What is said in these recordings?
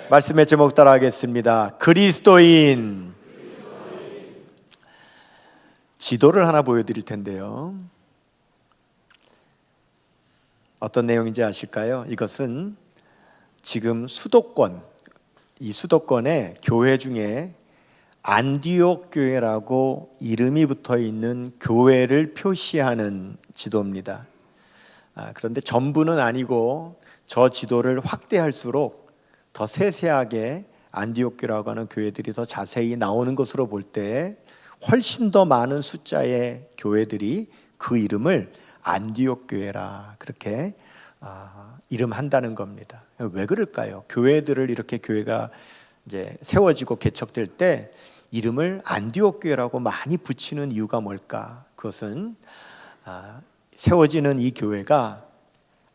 말씀의 제목 따라 하겠습니다. 그리스도인. 지도를 하나 보여드릴 텐데요. 어떤 내용인지 아실까요? 이것은 지금 수도권, 이 수도권에 교회 중에 안디옥 교회라고 이름이 붙어 있는 교회를 표시하는 지도입니다. 그런데 전부는 아니고 저 지도를 확대할수록 더 세세하게 안디옥 교회라고 하는 교회들이 더 자세히 나오는 것으로 볼 때 훨씬 더 많은 숫자의 교회들이 그 이름을 안디옥 교회라 그렇게 이름한다는 겁니다. 왜 그럴까요? 교회들을 이렇게 교회가 이제 세워지고 개척될 때 이름을 안디옥 교회라고 많이 붙이는 이유가 뭘까? 그것은 세워지는 이 교회가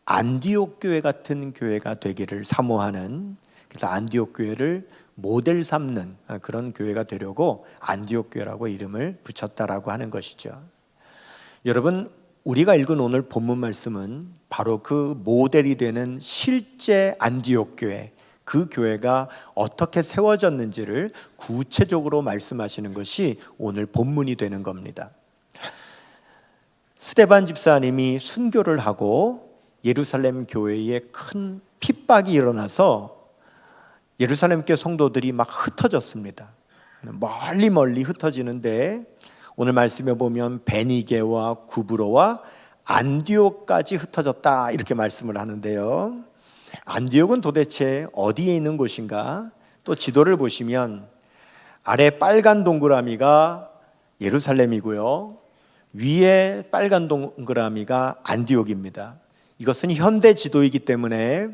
안디옥 교회 같은 교회가 되기를 사모하는, 그래서 안디옥 교회를 모델 삼는 그런 교회가 되려고 안디옥 교회라고 이름을 붙였다라고 하는 것이죠. 여러분, 우리가 읽은 오늘 본문 말씀은 바로 그 모델이 되는 실제 안디옥 교회, 그 교회가 어떻게 세워졌는지를 구체적으로 말씀하시는 것이 오늘 본문이 되는 겁니다. 스데반 집사님이 순교를 하고 예루살렘 교회에 큰 핍박이 일어나서 예루살렘 교회 성도들이 막 흩어졌습니다. 멀리 흩어지는데 오늘 말씀에 보면 베니게와 구브로와 안디옥까지 흩어졌다 이렇게 말씀을 하는데요. 안디옥은 도대체 어디에 있는 곳인가? 또 지도를 보시면 아래 빨간 동그라미가 예루살렘이고요, 위에 빨간 동그라미가 안디옥입니다. 이것은 현대 지도이기 때문에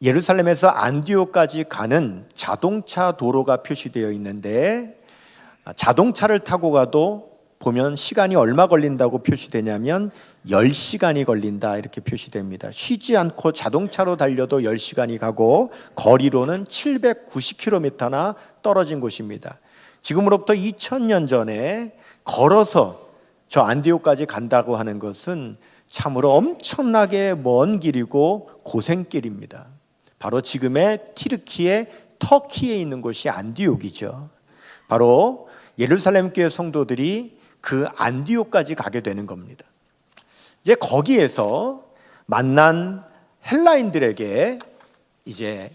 예루살렘에서 안디옥까지 가는 자동차 도로가 표시되어 있는데, 자동차를 타고 가도 보면 시간이 얼마 걸린다고 표시되냐면 10시간이 걸린다 이렇게 표시됩니다. 쉬지 않고 자동차로 달려도 10시간이 가고 거리로는 790km나 떨어진 곳입니다. 지금으로부터 2000년 전에 걸어서 저 안디옥까지 간다고 하는 것은 참으로 엄청나게 먼 길이고 고생길입니다. 바로 지금의 튀르키예, 터키에 있는 곳이 안디옥이죠. 바로 예루살렘 교회 성도들이 그 안디옥까지 가게 되는 겁니다. 이제 거기에서 만난 헬라인들에게 이제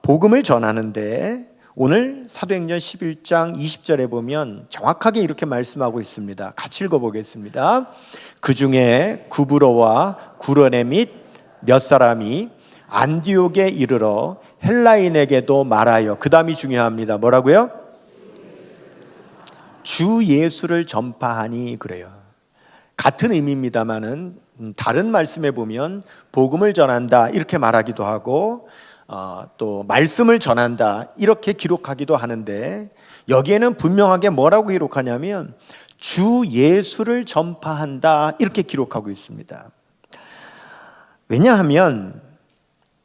복음을 전하는데, 오늘 사도행전 11장 20절에 보면 정확하게 이렇게 말씀하고 있습니다. 같이 읽어보겠습니다. 그 중에 구브로와 구레네 및 몇 사람이 안디옥에 이르러 헬라인에게도 말하여, 그 다음이 중요합니다. 뭐라고요? 주 예수를 전파하니, 그래요. 같은 의미입니다만은 다른 말씀에 보면 복음을 전한다 이렇게 말하기도 하고 또 말씀을 전한다 이렇게 기록하기도 하는데, 여기에는 분명하게 뭐라고 기록하냐면 주 예수를 전파한다 이렇게 기록하고 있습니다. 왜냐하면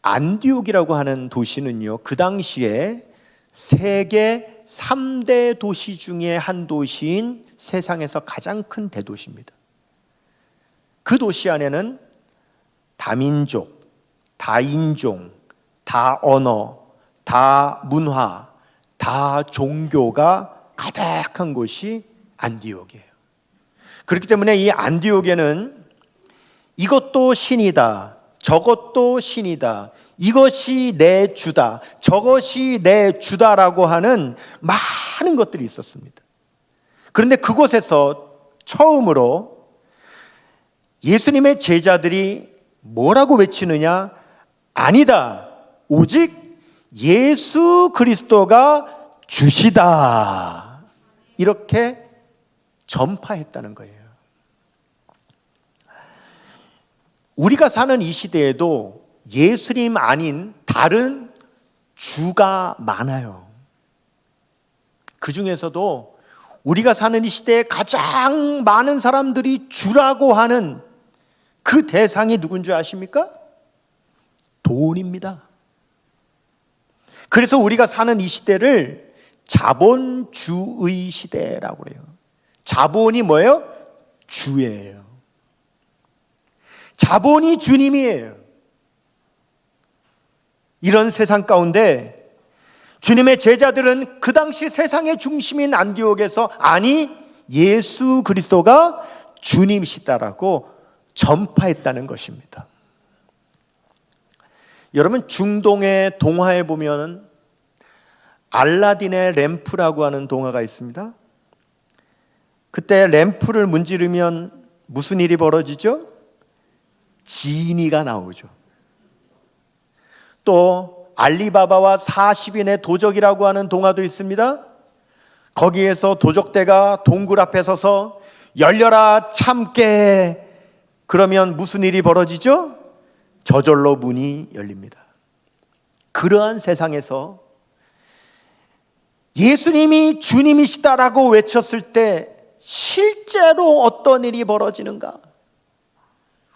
안디옥이라고 하는 도시는요, 그 당시에 세계 3대 도시 중에 한 도시인 세상에서 가장 큰 대도시입니다. 그 도시 안에는 다민족, 다인종, 다 언어, 다 문화, 다 종교가 가득한 곳이 안디옥이에요. 그렇기 때문에 이 안디옥에는 이것도 신이다, 저것도 신이다, 이것이 내 주다, 저것이 내 주다라고 하는 많은 것들이 있었습니다. 그런데 그곳에서 처음으로 예수님의 제자들이 뭐라고 외치느냐? 아니다, 오직 예수 그리스도가 주시다, 이렇게 전파했다는 거예요. 우리가 사는 이 시대에도 예수님 아닌 다른 주가 많아요. 그 중에서도 우리가 사는 이 시대에 가장 많은 사람들이 주라고 하는 그 대상이 누군지 아십니까? 돈입니다. 그래서 우리가 사는 이 시대를 자본주의 시대라고 그래요. 자본이 뭐예요? 주예요. 자본이 주님이에요. 이런 세상 가운데 주님의 제자들은 그 당시 세상의 중심인 안디옥에서 아니 예수 그리스도가 주님이시다라고 전파했다는 것입니다. 여러분, 중동의 동화에 보면 알라딘의 램프라고 하는 동화가 있습니다. 그때 램프를 문지르면 무슨 일이 벌어지죠? 지니가 나오죠. 또 알리바바와 40인의 도적이라고 하는 동화도 있습니다. 거기에서 도적대가 동굴 앞에 서서 열려라 참깨, 그러면 무슨 일이 벌어지죠? 저절로 문이 열립니다. 그러한 세상에서 예수님이 주님이시다라고 외쳤을 때 실제로 어떤 일이 벌어지는가?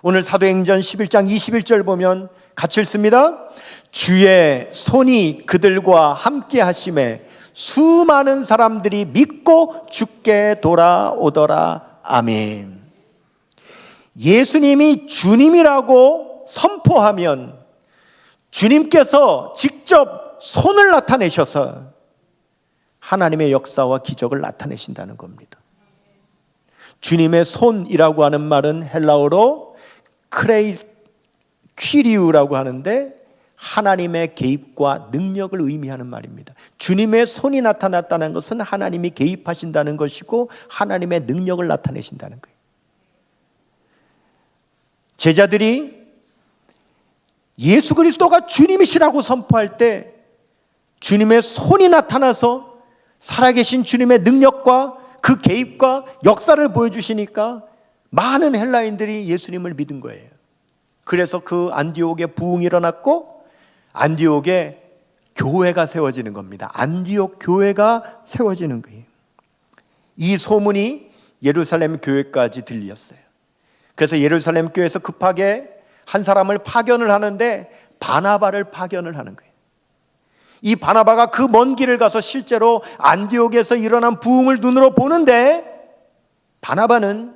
오늘 사도행전 11장 21절 보면 같이 읽습니다. 주의 손이 그들과 함께 하심에 수많은 사람들이 믿고 주께 돌아오더라. 아멘. 예수님이 주님이라고 선포하면 주님께서 직접 손을 나타내셔서 하나님의 역사와 기적을 나타내신다는 겁니다. 주님의 손이라고 하는 말은 헬라어로 퀴리우라고 하는데 하나님의 개입과 능력을 의미하는 말입니다. 주님의 손이 나타났다는 것은 하나님이 개입하신다는 것이고 하나님의 능력을 나타내신다는 거예요. 제자들이 예수 그리스도가 주님이시라고 선포할 때 주님의 손이 나타나서 살아계신 주님의 능력과 그 개입과 역사를 보여주시니까 많은 헬라인들이 예수님을 믿은 거예요. 그래서 그 안디옥에 부흥이 일어났고 안디옥에 교회가 세워지는 겁니다. 안디옥 교회가 세워지는 거예요. 이 소문이 예루살렘 교회까지 들렸어요. 그래서 예루살렘 교회에서 급하게 한 사람을 파견을 하는데 바나바를 파견을 하는 거예요. 이 바나바가 그 먼 길을 가서 실제로 안디옥에서 일어난 부흥을 눈으로 보는데 바나바는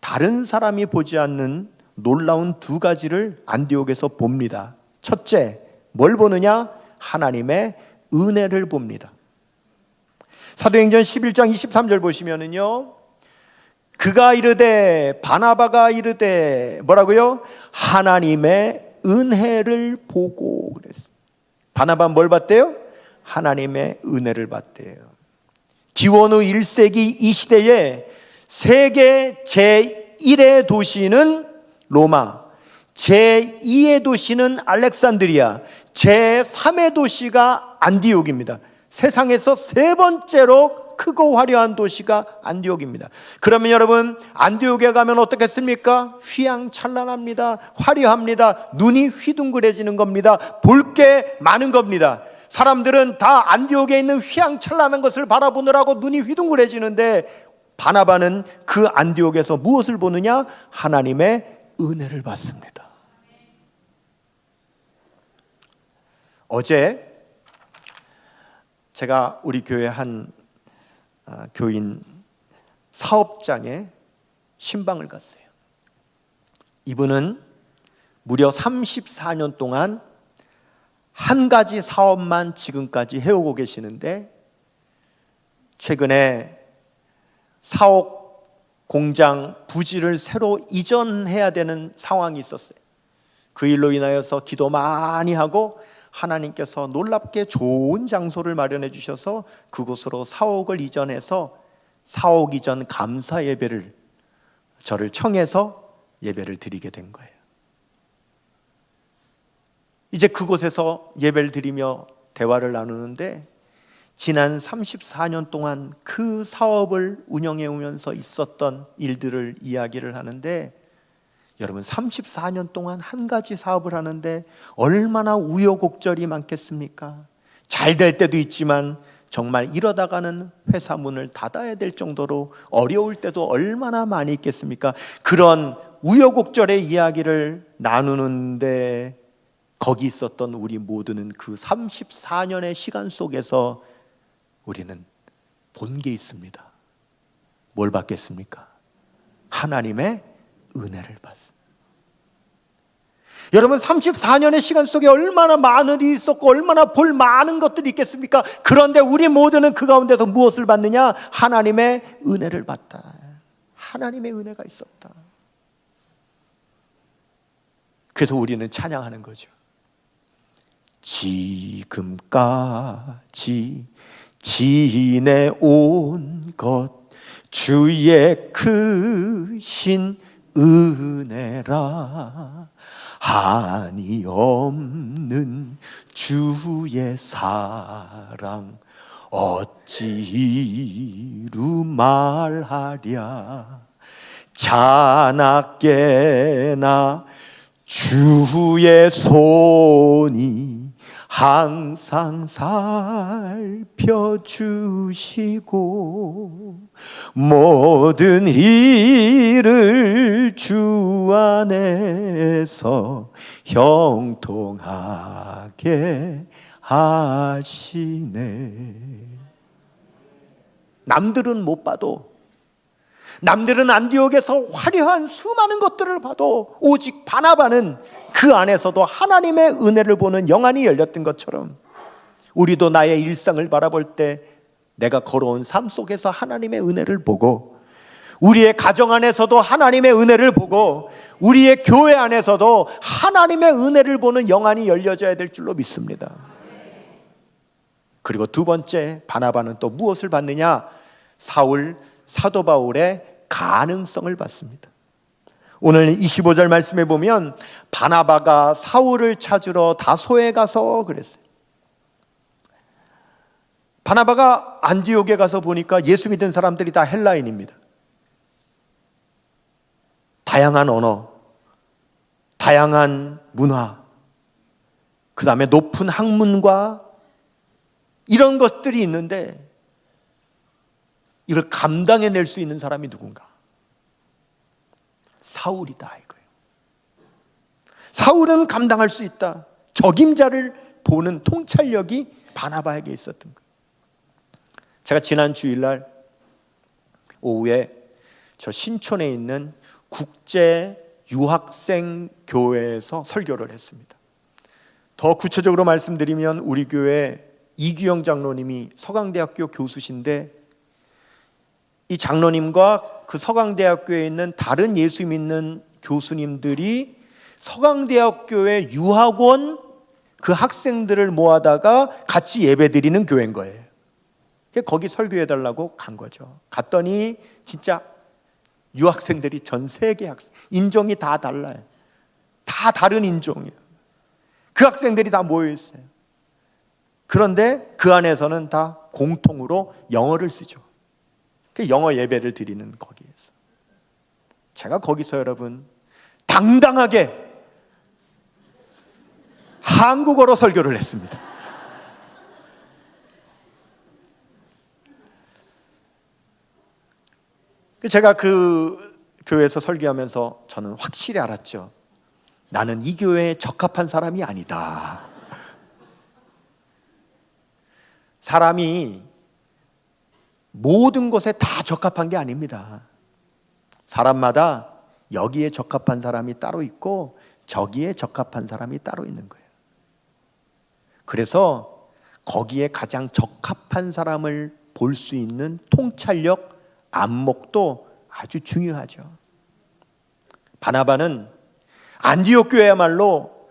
다른 사람이 보지 않는 놀라운 두 가지를 안디옥에서 봅니다. 첫째, 뭘 보느냐? 하나님의 은혜를 봅니다. 사도행전 11장 23절 보시면은요, 그가 이르되, 바나바가 이르되 뭐라고요? 하나님의 은혜를 보고 그랬어요. 바나바 뭘 봤대요? 하나님의 은혜를 봤대요. 기원 후 1세기 이 시대에 세계 제1의 도시는 로마, 제2의 도시는 알렉산드리아, 제3의 도시가 안디옥입니다. 세상에서 세 번째로 크고 화려한 도시가 안디옥입니다. 그러면 여러분, 안디옥에 가면 어떻겠습니까? 휘황찬란합니다. 화려합니다. 눈이 휘둥그레지는 겁니다. 볼 게 많은 겁니다. 사람들은 다 안디옥에 있는 휘황찬란한 것을 바라보느라고 눈이 휘둥그레지는데 바나바는 그 안디옥에서 무엇을 보느냐? 하나님의 은혜를 받습니다. 어제 제가 우리 교회 한 교인 사업장에 신방을 갔어요. 이분은 무려 34년 동안 한 가지 사업만 지금까지 해오고 계시는데 최근에 사옥 공장 부지를 새로 이전해야 되는 상황이 있었어요. 그 일로 인하여서 기도 많이 하고 하나님께서 놀랍게 좋은 장소를 마련해 주셔서 그곳으로 사옥을 이전해서 사옥 이전 감사 예배를 저를 청해서 예배를 드리게 된 거예요. 이제 그곳에서 예배를 드리며 대화를 나누는데 지난 34년 동안 그 사업을 운영해 오면서 있었던 일들을 이야기를 하는데 여러분 34년 동안 한 가지 사업을 하는데 얼마나 우여곡절이 많겠습니까? 잘 될 때도 있지만 정말 이러다가는 회사 문을 닫아야 될 정도로 어려울 때도 얼마나 많이 있겠습니까? 그런 우여곡절의 이야기를 나누는데 거기 있었던 우리 모두는 그 34년의 시간 속에서 우리는 본 게 있습니다. 뭘 받겠습니까? 하나님의 은혜를 받습니다. 여러분 34년의 시간 속에 얼마나 많은 일이 있었고 얼마나 볼 많은 것들이 있겠습니까? 그런데 우리 모두는 그 가운데서 무엇을 받느냐? 하나님의 은혜를 받다. 하나님의 은혜가 있었다. 그래서 우리는 찬양하는 거죠. 지금까지 지내온 것 주의 크신 은혜라. 한이 없는 주의 사랑 어찌 이루 말하랴. 자나깨나 주의 손이 항상 살펴주시고 모든 일을 주 안에서 형통하게 하시네. 남들은 못 봐도, 남들은 안디옥에서 화려한 수많은 것들을 봐도 오직 바나바는 그 안에서도 하나님의 은혜를 보는 영안이 열렸던 것처럼 우리도 나의 일상을 바라볼 때 내가 걸어온 삶 속에서 하나님의 은혜를 보고, 우리의 가정 안에서도 하나님의 은혜를 보고, 우리의 교회 안에서도 하나님의 은혜를 보는 영안이 열려져야 될 줄로 믿습니다. 그리고 두 번째, 바나바는 또 무엇을 받느냐? 사도 바울의 가능성을 받습니다. 오늘 25절 말씀에 보면 바나바가 사울을 찾으러 다소에 가서 그랬어요. 바나바가 안디옥에 가서 보니까 예수 믿은 사람들이 다 헬라인입니다. 다양한 언어, 다양한 문화, 그 다음에 높은 학문과 이런 것들이 있는데 이걸 감당해낼 수 있는 사람이 누군가? 사울이다 이거예요. 사울은 감당할 수 있다. 적임자를 보는 통찰력이 바나바에게 있었던 거예요. 제가 지난 주일날 오후에 저 신촌에 있는 국제 유학생 교회에서 설교를 했습니다. 더 구체적으로 말씀드리면 우리 교회 이규영 장로님이 서강대학교 교수신데, 이 장로님과 그 서강대학교에 있는 다른 예수 믿는 교수님들이 서강대학교의 유학원 그 학생들을 모아다가 같이 예배드리는 교회인 거예요. 거기 설교해달라고 간 거죠. 갔더니 진짜 유학생들이 전 세계 학생, 인종이 다 달라요. 다 다른 인종이에요. 그 학생들이 다 모여 있어요. 그런데 그 안에서는 다 공통으로 영어를 쓰죠. 그 영어 예배를 드리는 거기에서 제가 거기서 여러분 당당하게 한국어로 설교를 했습니다. 제가 그 교회에서 설교하면서 저는 확실히 알았죠. 나는 이 교회에 적합한 사람이 아니다. 사람이 모든 곳에 다 적합한 게 아닙니다. 사람마다 여기에 적합한 사람이 따로 있고 저기에 적합한 사람이 따로 있는 거예요. 그래서 거기에 가장 적합한 사람을 볼 수 있는 통찰력, 안목도 아주 중요하죠. 바나바는 안디옥 교회야말로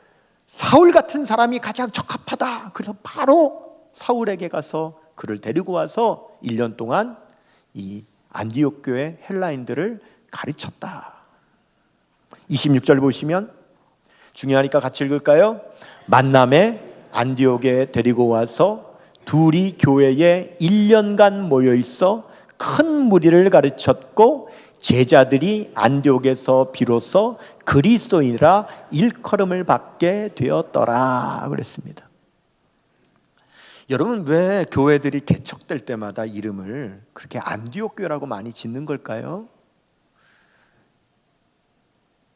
사울 같은 사람이 가장 적합하다. 그래서 바로 사울에게 가서 그를 데리고 와서 1년 동안 이 안디옥 교회 헬라인들을 가르쳤다. 26절 보시면 중요하니까 같이 읽을까요? 만남에 안디옥에 데리고 와서 둘이 교회에 1년간 모여 있어 큰 무리를 가르쳤고 제자들이 안디옥에서 비로소 그리스도인이라 일컬음을 받게 되었더라 그랬습니다. 여러분, 왜 교회들이 개척될 때마다 이름을 그렇게 안디옥 교회라고 많이 짓는 걸까요?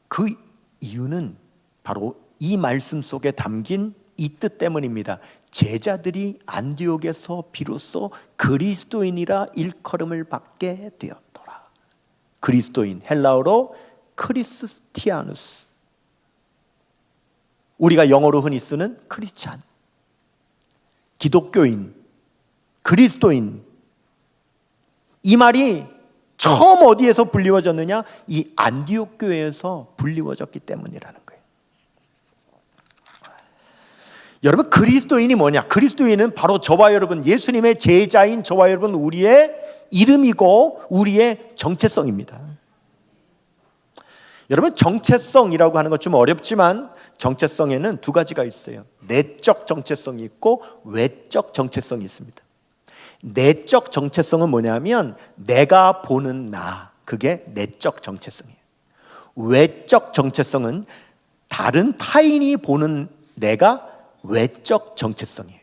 그 이유는 바로 이 말씀 속에 담긴 이 뜻 때문입니다. 제자들이 안디옥에서 비로소 그리스도인이라 일컬음을 받게 되었더라. 그리스도인, 헬라어로 크리스티아누스. 우리가 영어로 흔히 쓰는 크리스찬, 기독교인, 그리스도인, 이 말이 처음 어디에서 불리워졌느냐? 이 안디옥 교회에서 불리워졌기 때문이라는 거예요. 여러분, 그리스도인이 뭐냐? 그리스도인은 바로 저와 여러분, 예수님의 제자인 저와 여러분, 우리의 이름이고 우리의 정체성입니다. 여러분, 정체성이라고 하는 것 좀 어렵지만 정체성에는 두 가지가 있어요. 내적 정체성이 있고 외적 정체성이 있습니다. 내적 정체성은 뭐냐면 내가 보는 나, 그게 내적 정체성이에요. 외적 정체성은 다른 타인이 보는 내가 외적 정체성이에요.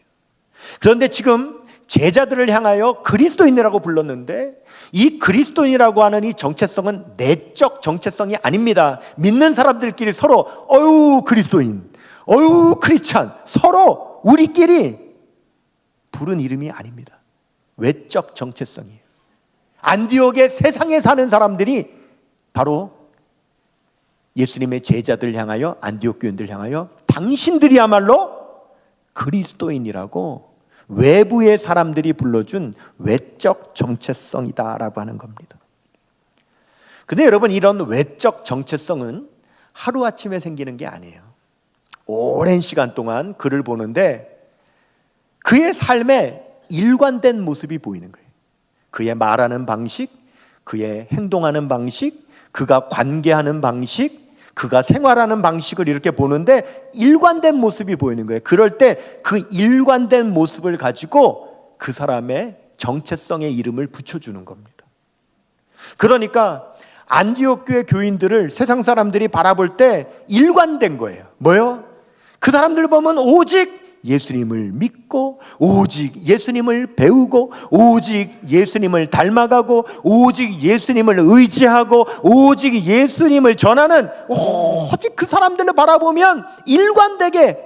그런데 지금 제자들을 향하여 그리스도인이라고 불렀는데 이 그리스도인이라고 하는 이 정체성은 내적 정체성이 아닙니다. 믿는 사람들끼리 서로 어유 그리스도인, 어유 크리스찬, 서로 우리끼리 부른 이름이 아닙니다. 외적 정체성이에요. 안디옥의 세상에 사는 사람들이 바로 예수님의 제자들 향하여, 안디옥 교인들 향하여 당신들이야말로 그리스도인이라고 외부의 사람들이 불러준 외적 정체성이다라고 하는 겁니다. 근데 여러분, 이런 외적 정체성은 하루아침에 생기는 게 아니에요. 오랜 시간 동안 그를 보는데 그의 삶에 일관된 모습이 보이는 거예요. 그의 말하는 방식, 그의 행동하는 방식, 그가 관계하는 방식, 그가 생활하는 방식을 이렇게 보는데 일관된 모습이 보이는 거예요. 그럴 때 그 일관된 모습을 가지고 그 사람의 정체성의 이름을 붙여주는 겁니다. 그러니까 안디옥 교회 교인들을 세상 사람들이 바라볼 때 일관된 거예요. 뭐요? 그 사람들 보면 오직 예수님을 믿고, 오직 예수님을 배우고, 오직 예수님을 닮아가고, 오직 예수님을 의지하고, 오직 예수님을 전하는, 오직 그 사람들을 바라보면 일관되게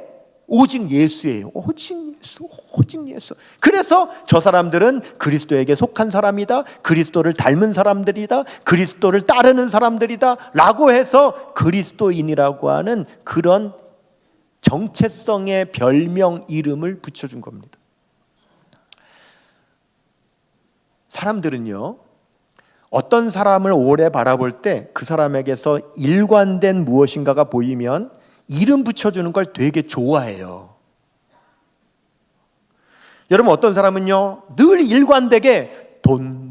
오직 예수예요. 오직 예수, 오직 예수. 그래서 저 사람들은 그리스도에게 속한 사람이다, 그리스도를 닮은 사람들이다, 그리스도를 따르는 사람들이다 라고 해서 그리스도인이라고 하는 그런 정체성의 별명 이름을 붙여준 겁니다. 사람들은요, 어떤 사람을 오래 바라볼 때 그 사람에게서 일관된 무엇인가가 보이면 이름 붙여주는 걸 되게 좋아해요. 여러분, 어떤 사람은요 늘 일관되게 돈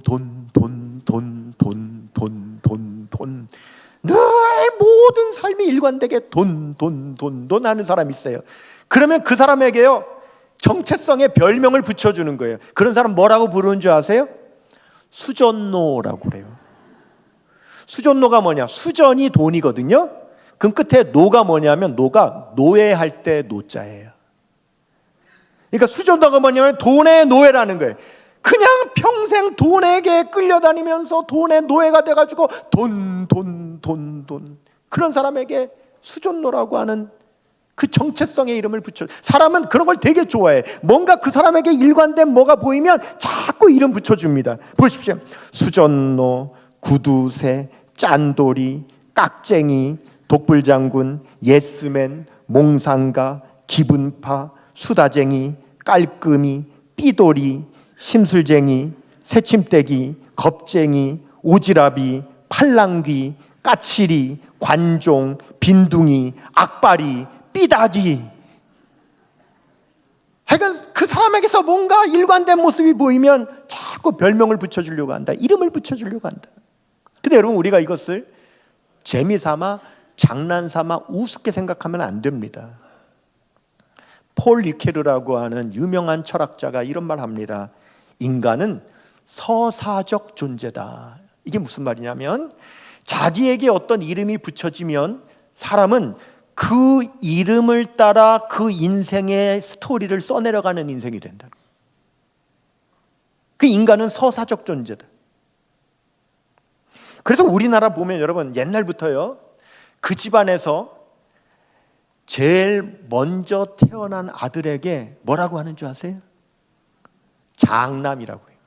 늘 모든 삶이 일관되게 돈 하는 사람이 있어요. 그러면 그 사람에게요 정체성의 별명을 붙여주는 거예요. 그런 사람 뭐라고 부르는 줄 아세요? 수전노라고 그래요. 수전노가 뭐냐? 수전이 돈이거든요. 그럼 끝에 노가 뭐냐면 노가 노예할 때 노자예요. 그러니까 수전노가 뭐냐면 돈의 노예라는 거예요. 그냥 평생 돈에게 끌려다니면서 돈의 노예가 돼가지고 돈 그런 사람에게 수전노라고 하는 그 정체성의 이름을 붙여. 사람은 그런 걸 되게 좋아해. 뭔가 그 사람에게 일관된 뭐가 보이면 자꾸 이름 붙여줍니다. 보십시오. 수전노, 구두쇠, 짠돌이, 깍쟁이, 독불장군, 예스맨, 몽상가, 기분파, 수다쟁이, 깔끔이, 삐돌이, 심술쟁이, 새침대기, 겁쟁이, 오지랖이, 팔랑귀, 까칠이, 관종, 빈둥이, 악바리, 삐다귀. 하여간 그 사람에게서 뭔가 일관된 모습이 보이면 자꾸 별명을 붙여주려고 한다. 이름을 붙여주려고 한다. 근데 여러분, 우리가 이것을 재미삼아 장난삼아 우습게 생각하면 안 됩니다. 폴 리케르라고 하는 유명한 철학자가 이런 말 합니다. 인간은 서사적 존재다. 이게 무슨 말이냐면 자기에게 어떤 이름이 붙여지면 사람은 그 이름을 따라 그 인생의 스토리를 써내려가는 인생이 된다. 그 인간은 서사적 존재다. 그래서 우리나라 보면 여러분 옛날부터요 그 집안에서 제일 먼저 태어난 아들에게 뭐라고 하는 줄 아세요? 장남이라고 해요.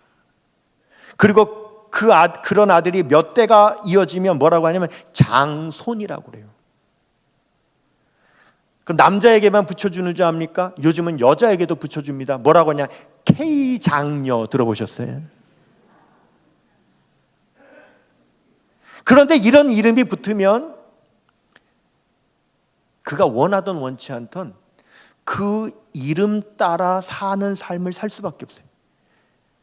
그리고 그런 아들이 몇 대가 이어지면 뭐라고 하냐면 장손이라고 그래요. 그럼 남자에게만 붙여주는 줄 압니까? 요즘은 여자에게도 붙여줍니다. 뭐라고 하냐? K장녀 들어보셨어요? 그런데 이런 이름이 붙으면 그가 원하던 원치 않던 그 이름 따라 사는 삶을 살 수밖에 없어요.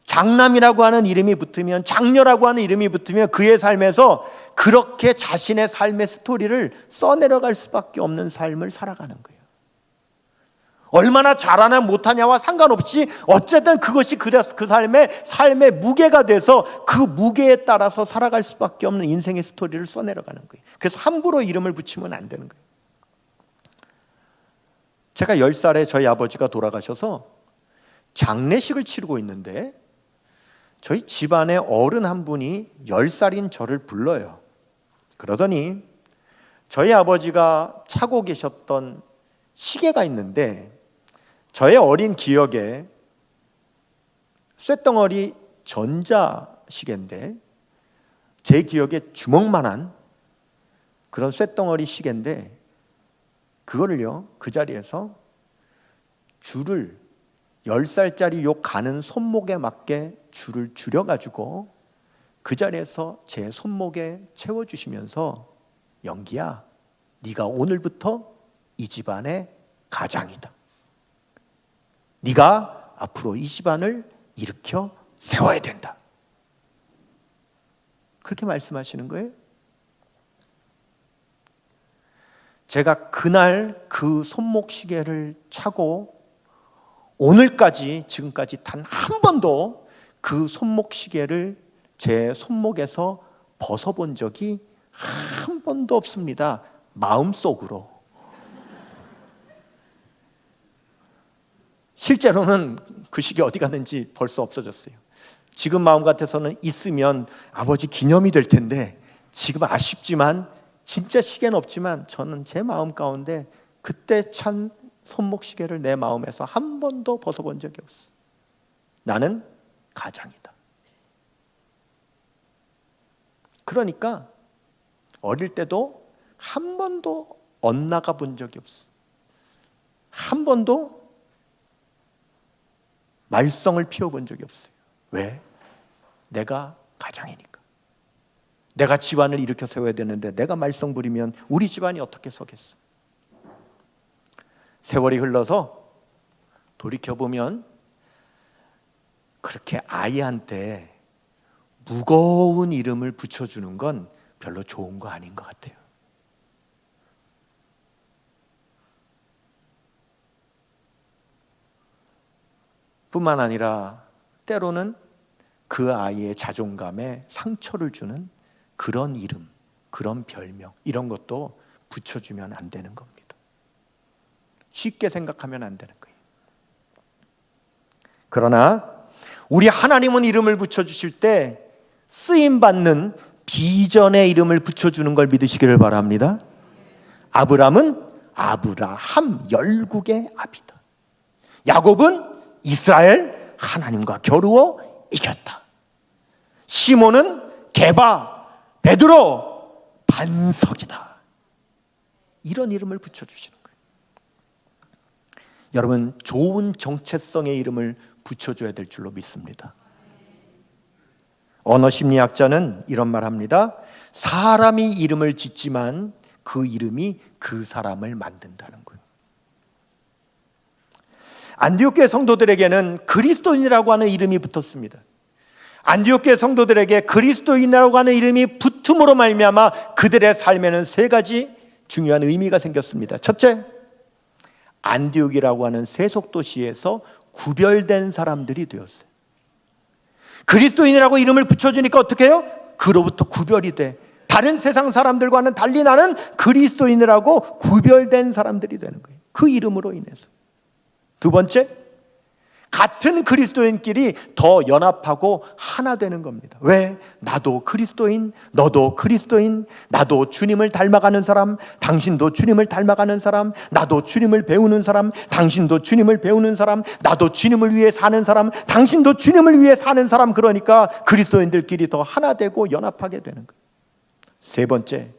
장남이라고 하는 이름이 붙으면, 장녀라고 하는 이름이 붙으면 그의 삶에서 그렇게 자신의 삶의 스토리를 써내려갈 수밖에 없는 삶을 살아가는 거예요. 얼마나 잘하나 못하냐와 상관없이 어쨌든 그것이 그 삶의 무게가 돼서 그 무게에 따라서 살아갈 수밖에 없는 인생의 스토리를 써내려가는 거예요. 그래서 함부로 이름을 붙이면 안 되는 거예요. 제가 10살에 저희 아버지가 돌아가셔서 장례식을 치르고 있는데 저희 집안에 어른 한 분이 10살인 저를 불러요. 그러더니 저희 아버지가 차고 계셨던 시계가 있는데 저의 어린 기억에 쇳덩어리 전자시계인데 제 기억에 주먹만한 그런 쇳덩어리 시계인데 그거를요, 그 자리에서 줄을 10살짜리 요 가는 손목에 맞게 줄을 줄여가지고 그 자리에서 제 손목에 채워주시면서 영기야, 네가 오늘부터 이 집안의 가장이다. 네가 앞으로 이 집안을 일으켜 세워야 된다. 그렇게 말씀하시는 거예요. 제가 그날 그 손목 시계를 차고 오늘까지 지금까지 단 한 번도 그 손목 시계를 제 손목에서 벗어본 적이 한 번도 없습니다. 마음속으로. 실제로는 그 시계 어디 갔는지 벌써 없어졌어요. 지금 마음 같아서는 있으면 아버지 기념이 될 텐데 지금 아쉽지만 진짜 시계는 없지만 저는 제 마음 가운데 그때 찬 손목 시계를 내 마음에서 한 번도 벗어본 적이 없어. 나는 가장이다. 그러니까 어릴 때도 한 번도 엇나가 본 적이 없어. 한 번도 말썽을 피워본 적이 없어요. 왜? 내가 가장이니까. 내가 집안을 일으켜 세워야 되는데 내가 말썽 부리면 우리 집안이 어떻게 서겠어? 세월이 흘러서 돌이켜보면 그렇게 아이한테 무거운 이름을 붙여주는 건 별로 좋은 거 아닌 것 같아요. 뿐만 아니라 때로는 그 아이의 자존감에 상처를 주는 그런 이름, 그런 별명, 이런 것도 붙여주면 안 되는 겁니다. 쉽게 생각하면 안 되는 거예요. 그러나 우리 하나님은 이름을 붙여주실 때 쓰임받는 비전의 이름을 붙여주는 걸 믿으시기를 바랍니다. 아브람은 아브라함, 열국의 아비다. 야곱은 이스라엘, 하나님과 겨루어 이겼다. 시몬은 게바, 베드로, 반석이다. 이런 이름을 붙여주시는 거예요. 여러분, 좋은 정체성의 이름을 붙여줘야 될 줄로 믿습니다. 언어심리학자는 이런 말 합니다. 사람이 이름을 짓지만 그 이름이 그 사람을 만든다는 거예요. 안디옥 교회 성도들에게는 그리스도인이라고 하는 이름이 붙었습니다. 안디옥 교회 성도들에게 그리스도인이라고 하는 이름이 붙음으로 말미암아 그들의 삶에는 세 가지 중요한 의미가 생겼습니다. 첫째, 안디옥이라고 하는 세속도시에서 구별된 사람들이 되었어요. 그리스도인이라고 이름을 붙여주니까 어떻게 해요? 그로부터 구별이 돼. 다른 세상 사람들과는 달리 나는 그리스도인이라고 구별된 사람들이 되는 거예요. 그 이름으로 인해서. 두 번째, 같은 그리스도인끼리 더 연합하고 하나 되는 겁니다. 왜? 나도 그리스도인, 너도 그리스도인, 나도 주님을 닮아가는 사람, 당신도 주님을 닮아가는 사람, 나도 주님을 배우는 사람, 당신도 주님을 배우는 사람, 나도 주님을 위해 사는 사람, 당신도 주님을 위해 사는 사람. 그러니까 그리스도인들끼리 더 하나 되고 연합하게 되는 거예요. 세 번째,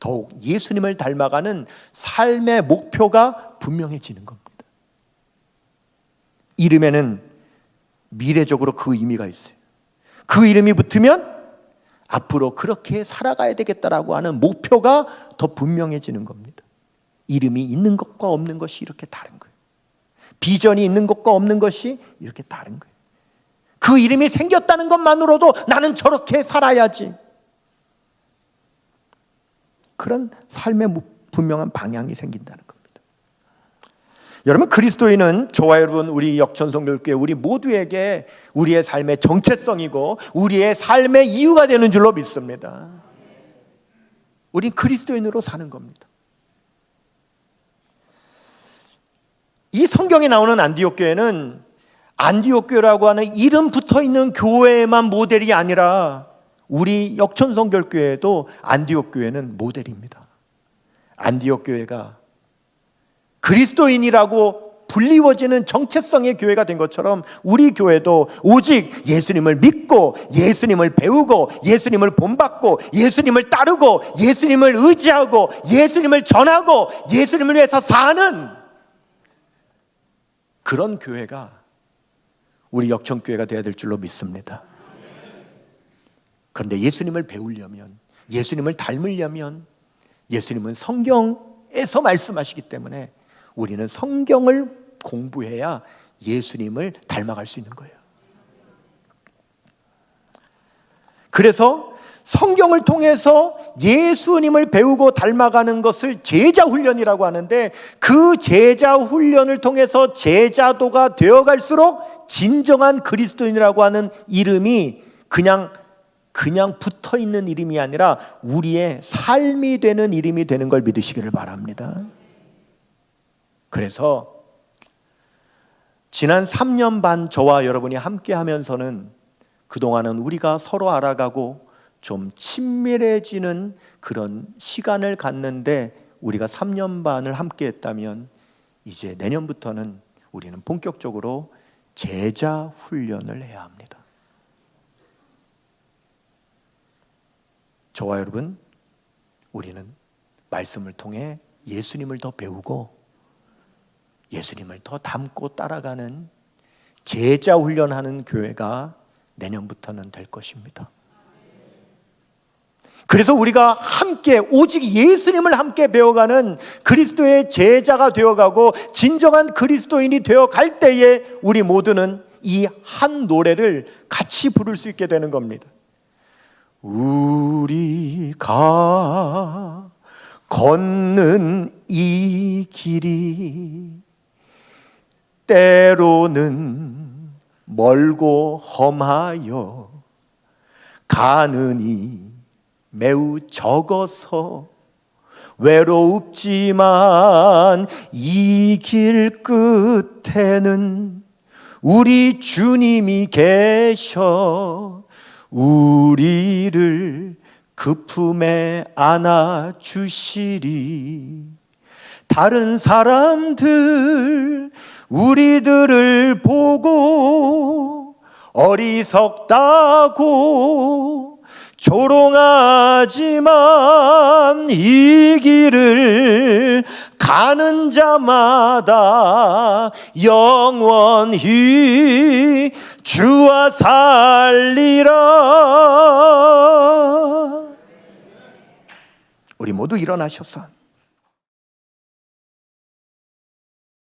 더욱 예수님을 닮아가는 삶의 목표가 분명해지는 겁니다. 이름에는 미래적으로 그 의미가 있어요. 그 이름이 붙으면 앞으로 그렇게 살아가야 되겠다라고 하는 목표가 더 분명해지는 겁니다. 이름이 있는 것과 없는 것이 이렇게 다른 거예요. 비전이 있는 것과 없는 것이 이렇게 다른 거예요. 그 이름이 생겼다는 것만으로도 나는 저렇게 살아야지. 그런 삶의 분명한 방향이 생긴다는 겁니다. 여러분, 그리스도인은 저와 여러분, 우리 역천성결교회 우리 모두에게 우리의 삶의 정체성이고 우리의 삶의 이유가 되는 줄로 믿습니다. 우린 그리스도인으로 사는 겁니다. 이 성경에 나오는 안디옥 교회는 안디옥 교회라고 하는 이름 붙어있는 교회만 모델이 아니라 우리 역천성결교회도 안디옥 교회는 모델입니다. 안디옥 교회가 그리스도인이라고 불리워지는 정체성의 교회가 된 것처럼 우리 교회도 오직 예수님을 믿고 예수님을 배우고 예수님을 본받고 예수님을 따르고 예수님을 의지하고 예수님을 전하고 예수님을 위해서 사는 그런 교회가 우리 역천교회가 되어야 될 줄로 믿습니다. 그런데 예수님을 배우려면, 예수님을 닮으려면 예수님은 성경에서 말씀하시기 때문에 우리는 성경을 공부해야 예수님을 닮아갈 수 있는 거예요. 그래서 성경을 통해서 예수님을 배우고 닮아가는 것을 제자 훈련이라고 하는데, 그 제자 훈련을 통해서 제자도가 되어갈수록 진정한 그리스도인이라고 하는 이름이 그냥 붙어있는 이름이 아니라 우리의 삶이 되는 이름이 되는 걸 믿으시기를 바랍니다. 그래서 지난 3년 반 저와 여러분이 함께 하면서는 그동안은 우리가 서로 알아가고 좀 친밀해지는 그런 시간을 갖는데, 우리가 3년 반을 함께 했다면 이제 내년부터는 우리는 본격적으로 제자 훈련을 해야 합니다. 저와 여러분, 우리는 말씀을 통해 예수님을 더 배우고 예수님을 더 닮고 따라가는 제자 훈련하는 교회가 내년부터는 될 것입니다. 그래서 우리가 함께 오직 예수님을 함께 배워가는 그리스도의 제자가 되어가고 진정한 그리스도인이 되어갈 때에 우리 모두는 이 한 노래를 같이 부를 수 있게 되는 겁니다. 우리가 걷는 이 길이 때로는 멀고 험하여 가는이 매우 적어서 외롭지만 이 길 끝에는 우리 주님이 계셔 우리를 그 품에 안아주시리. 다른 사람들 우리들을 보고 어리석다고 조롱하지만 이 길을 가는 자마다 영원히 주와 살리라. 우리 모두 일어나셔서